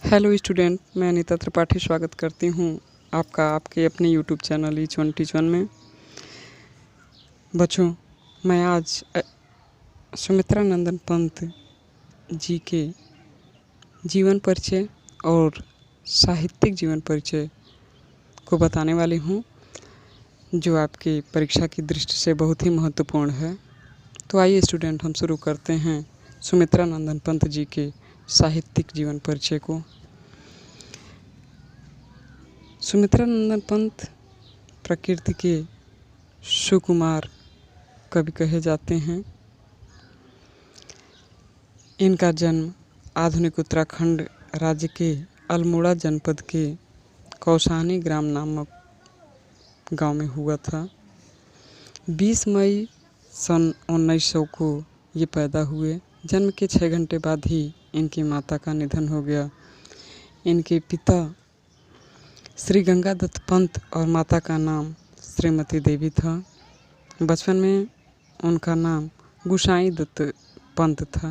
Hello student, मैं अनीता त्रिपाठी स्वागत करती हूँ आपका आपके अपने यूट्यूब चैनल ईच1 टीच1 में। बच्चों, मैं आज सुमित्रा नंदन पंत जी के जीवन परिचय और साहित्यिक जीवन परिचय को बताने वाली हूँ, जो आपकी परीक्षा की दृष्टि से बहुत ही महत्वपूर्ण है। तो आइए स्टूडेंट, हम शुरू करते हैं सुमित्रा नंदन पंत जी के साहित्यिक जीवन परिचय को। सुमित्रा नंदन पंत प्रकृति के सुकुमार कवि कहे जाते हैं। इनका जन्म आधुनिक उत्तराखंड राज्य के अल्मोड़ा जनपद के कौसानी ग्राम नामक गांव में हुआ था। 20 मई सन 1900 को ये पैदा हुए। जन्म के 6 घंटे बाद ही इनकी माता का निधन हो गया। इनके पिता श्री गंगादत्त पंत और माता का नाम श्रीमती देवी था। बचपन में उनका नाम गुसाई दत्त पंत था।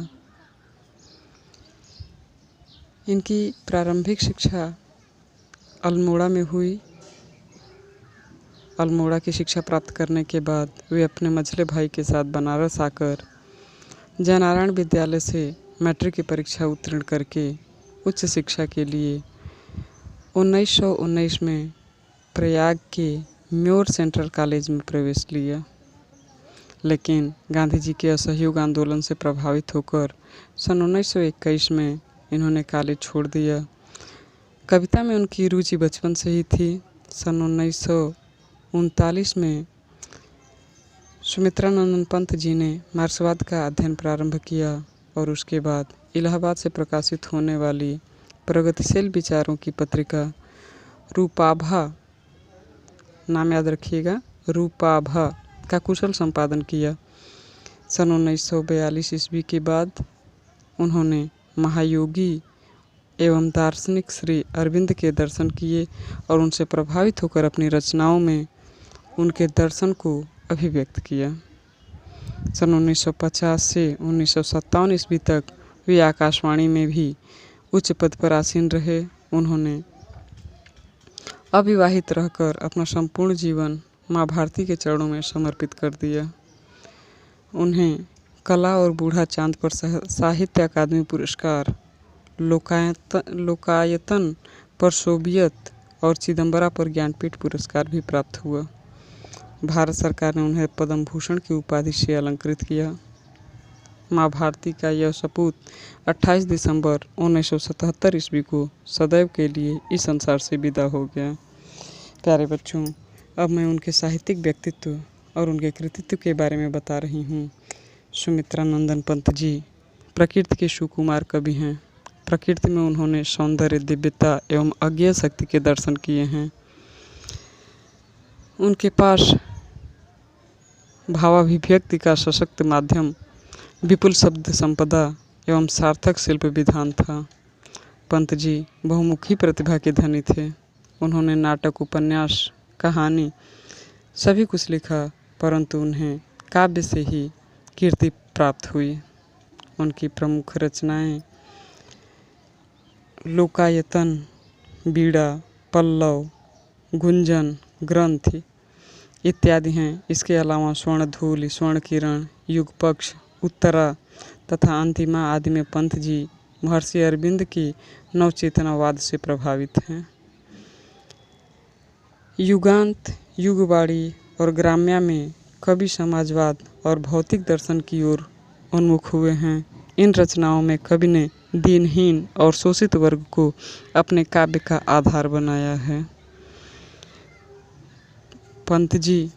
इनकी प्रारंभिक शिक्षा अल्मोड़ा में हुई। अल्मोड़ा की शिक्षा प्राप्त करने के बाद वे अपने मझले भाई के साथ बनारस आकर जयनारायण विद्यालय से मैट्रिक की परीक्षा उत्तीर्ण करके उच्च शिक्षा के लिए 1919 में प्रयाग के म्योर सेंट्रल कॉलेज में प्रवेश लिया। लेकिन गांधी जी के असहयोग आंदोलन से प्रभावित होकर सन 1921 में इन्होंने कॉलेज छोड़ दिया। कविता में उनकी रुचि बचपन से ही थी। सन 1939 में सुमित्रा नंदन पंत जी ने मार्क्सवाद का अध्ययन प्रारंभ किया और उसके बाद इलाहाबाद से प्रकाशित होने वाली प्रगतिशील विचारों की पत्रिका रूपाभा, नाम याद रखिएगा, रूपाभा का कुशल संपादन किया। सन 1942 ईस्वी के बाद उन्होंने महायोगी एवं दार्शनिक श्री अरविंद के दर्शन किए और उनसे प्रभावित होकर अपनी रचनाओं में उनके दर्शन को अभिव्यक्त किया। सन 1950 से 1957 ईस्वी तक वे आकाशवाणी में भी उच्च पद पर आसीन रहे। उन्होंने अविवाहित रहकर अपना संपूर्ण जीवन माँ भारती के चरणों में समर्पित कर दिया। उन्हें कला और बूढ़ा चांद पर साहित्य अकादमी पुरस्कार, लोकायतन पर सोवियत और चिदम्बरा पर ज्ञानपीठ पुरस्कार भी प्राप्त हुआ। भारत सरकार ने उन्हें पद्म भूषण की उपाधि से अलंकृत किया। माँ भारती का यह सपूत 28 दिसंबर 1977 ईस्वी को सदैव के लिए इस संसार से विदा हो गया। प्यारे बच्चों, अब मैं उनके साहित्यिक व्यक्तित्व और उनके कृतित्व के बारे में बता रही हूँ। सुमित्रा नंदन पंत जी प्रकृति के सुकुमार कवि हैं। प्रकृति में उन्होंने सौंदर्य, दिव्यता एवं अज्ञेय शक्ति के दर्शन किए हैं। उनके पास भावाभिव्यक्ति का सशक्त माध्यम, विपुल शब्द संपदा एवं सार्थक शिल्प विधान था। पंत जी बहुमुखी प्रतिभा के धनी थे। उन्होंने नाटक, उपन्यास, कहानी सभी कुछ लिखा, परंतु उन्हें काव्य से ही कीर्ति प्राप्त हुई। उनकी प्रमुख रचनाएं लोकायतन, बीड़ा, पल्लव, गुंजन, ग्रंथ इत्यादि हैं। इसके अलावा स्वर्णधूलि, स्वर्ण किरण, युगपक्ष, उत्तरा तथा अंतिमा आदि में पंत जी महर्षि अरविंद की नवचेतनावाद से प्रभावित हैं। युगांत, युगवाणी और ग्राम्या में कवि समाजवाद और भौतिक दर्शन की ओर उन्मुख हुए हैं। इन रचनाओं में कवि ने दीनहीन और शोषित वर्ग को अपने काव्य का आधार बनाया है। पंत जी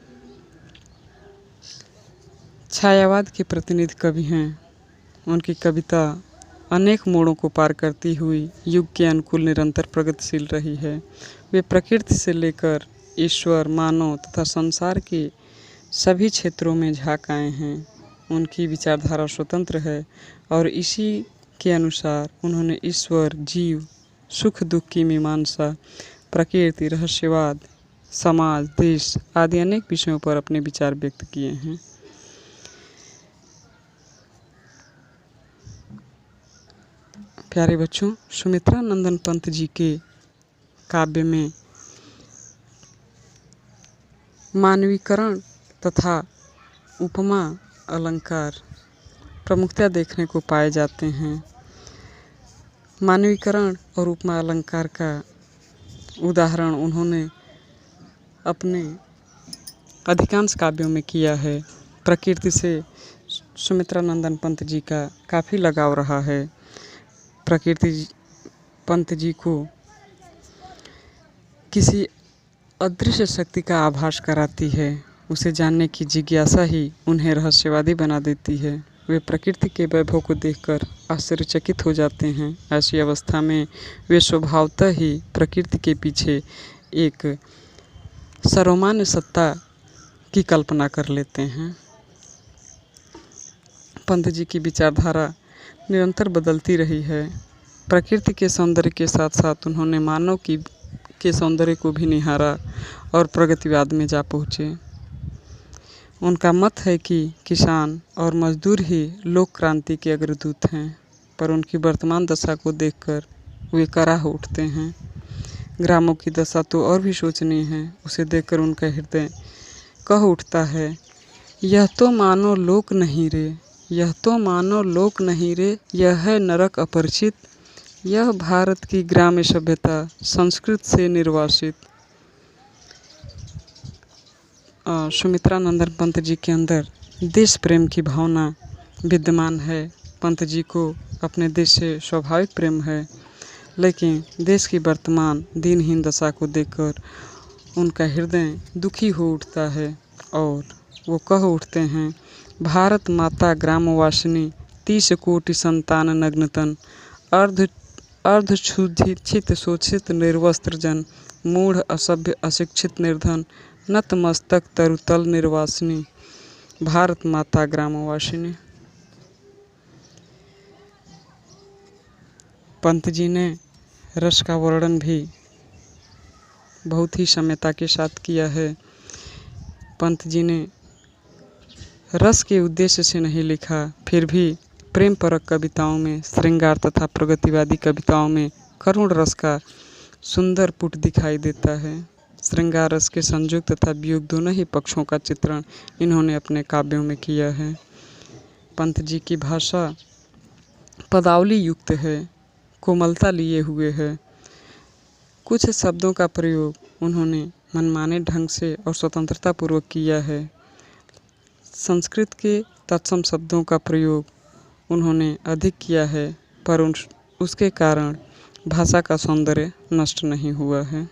छायावाद के प्रतिनिधि कवि हैं। उनकी कविता अनेक मोड़ों को पार करती हुई युग के अनुकूल निरंतर प्रगतिशील रही है। वे प्रकृति से लेकर ईश्वर, मानव तथा संसार के सभी क्षेत्रों में झांक आए हैं। उनकी विचारधारा स्वतंत्र है और इसी के अनुसार उन्होंने ईश्वर, जीव, सुख दुख की मीमांसा, प्रकृति, रहस्यवाद, समाज, देश आदि अनेक विषयों पर अपने विचार व्यक्त किए हैं। प्यारे बच्चों, सुमित्रा नंदन पंत जी के काव्य में मानवीकरण तथा उपमा अलंकार प्रमुखतः देखने को पाए जाते हैं। मानवीकरण और उपमा अलंकार का उदाहरण उन्होंने अपने अधिकांश काव्यों में किया है। प्रकृति से सुमित्रा नंदन पंत जी का काफ़ी लगाव रहा है। प्रकृति पंत जी को किसी अदृश्य शक्ति का आभास कराती है। उसे जानने की जिज्ञासा ही उन्हें रहस्यवादी बना देती है। वे प्रकृति के वैभव को देखकर आश्चर्यचकित हो जाते हैं। ऐसी अवस्था में वे स्वभावतः ही प्रकृति के पीछे एक सर्वमान्य सत्ता की कल्पना कर लेते हैं। पंत जी की विचारधारा निरंतर बदलती रही है। प्रकृति के सौंदर्य के साथ साथ उन्होंने मानव के सौंदर्य को भी निहारा और प्रगतिवाद में जा पहुँचे। उनका मत है कि किसान और मजदूर ही लोक क्रांति के अग्रदूत हैं, पर उनकी वर्तमान दशा को देखकर वे कराह उठते हैं। ग्रामों की दशा तो और भी शोचनीय है। उसे देखकर उनका हृदय कह उठता है, यह तो मानो लोक नहीं रे, यह तो मानो लोक नहीं रे, यह है नरक अपरिचित, यह भारत की ग्राम्य सभ्यता संस्कृत से निर्वासित। सुमित्रा नंदन पंत जी के अंदर देश प्रेम की भावना विद्यमान है। पंत जी को अपने देश से स्वाभाविक प्रेम है, लेकिन देश की वर्तमान दीनहीन दशा को देखकर उनका हृदय दुखी हो उठता है और वो कह उठते हैं, भारत माता ग्रामवासिनी 30 कोटि संतान नग्नतन, अर्धक्षुधित शोषित निर्वस्त्र जन, मूढ़ असभ्य अशिक्षित निर्धन, नतमस्तक तरुतल निर्वासिनी, भारत माता ग्रामवासिनी। पंत जी ने रस का वर्णन भी बहुत ही सम्यता के साथ किया है। पंत जी ने रस के उद्देश्य से नहीं लिखा, फिर भी प्रेम परक कविताओं में, श्रृंगार तथा प्रगतिवादी कविताओं में करुण रस का सुंदर पुट दिखाई देता है। श्रृंगार रस के संयोग तथा वियोग दोनों ही पक्षों का चित्रण इन्होंने अपने काव्यों में किया है। पंत जी की भाषा पदावली युक्त है, कोमलता लिए हुए है। कुछ शब्दों का प्रयोग उन्होंने मनमाने ढंग से और स्वतंत्रता पूर्वक किया है। संस्कृत के तत्सम शब्दों का प्रयोग उन्होंने अधिक किया है, पर उसके कारण भाषा का सौंदर्य नष्ट नहीं हुआ है।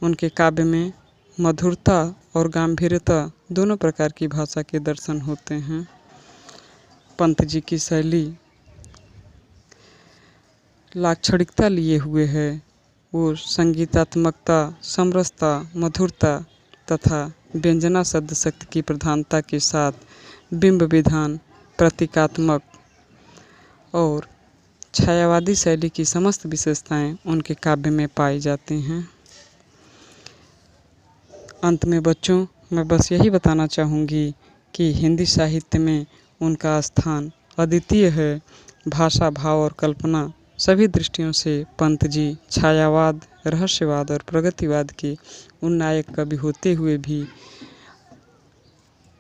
उनके काव्य में मधुरता और गंभीरता दोनों प्रकार की भाषा के दर्शन होते हैं। पंत जी की शैली लाक्षणिकता लिए हुए है। वो संगीतात्मकता, समरसता, मधुरता तथा व्यंजना शब्द शक्ति की प्रधानता के साथ बिंब विधान, प्रतीकात्मक और छायावादी शैली की समस्त विशेषताएं उनके काव्य में पाई जाती हैं। अंत में बच्चों, मैं बस यही बताना चाहूँगी कि हिंदी साहित्य में उनका स्थान अद्वितीय है। भाषा, भाव और कल्पना सभी दृष्टियों से पंत जी छायावाद, रहस्यवाद और प्रगतिवाद के उन नायक कवि होते हुए भी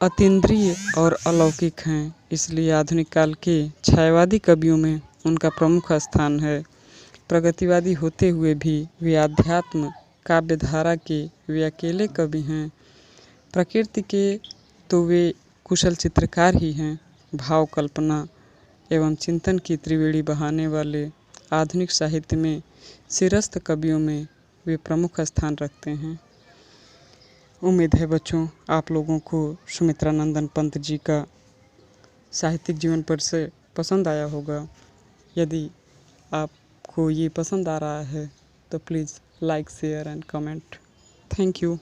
अतीन्द्रिय और अलौकिक हैं। इसलिए आधुनिक काल के छायावादी कवियों में उनका प्रमुख स्थान है। प्रगतिवादी होते हुए भी वे आध्यात्म काव्य धारा के वे अकेले कवि हैं। प्रकृति के तो वे कुशल चित्रकार ही हैं। भाव, कल्पना एवं चिंतन की त्रिवेणी बहाने वाले आधुनिक साहित्य में सिरस्त कवियों में वे प्रमुख स्थान रखते हैं। उम्मीद है बच्चों, आप लोगों को सुमित्रा नंदन पंत जी का साहित्यिक जीवन परिचय पसंद आया होगा। यदि आपको ये पसंद आ रहा है तो please like, share and comment. Thank you.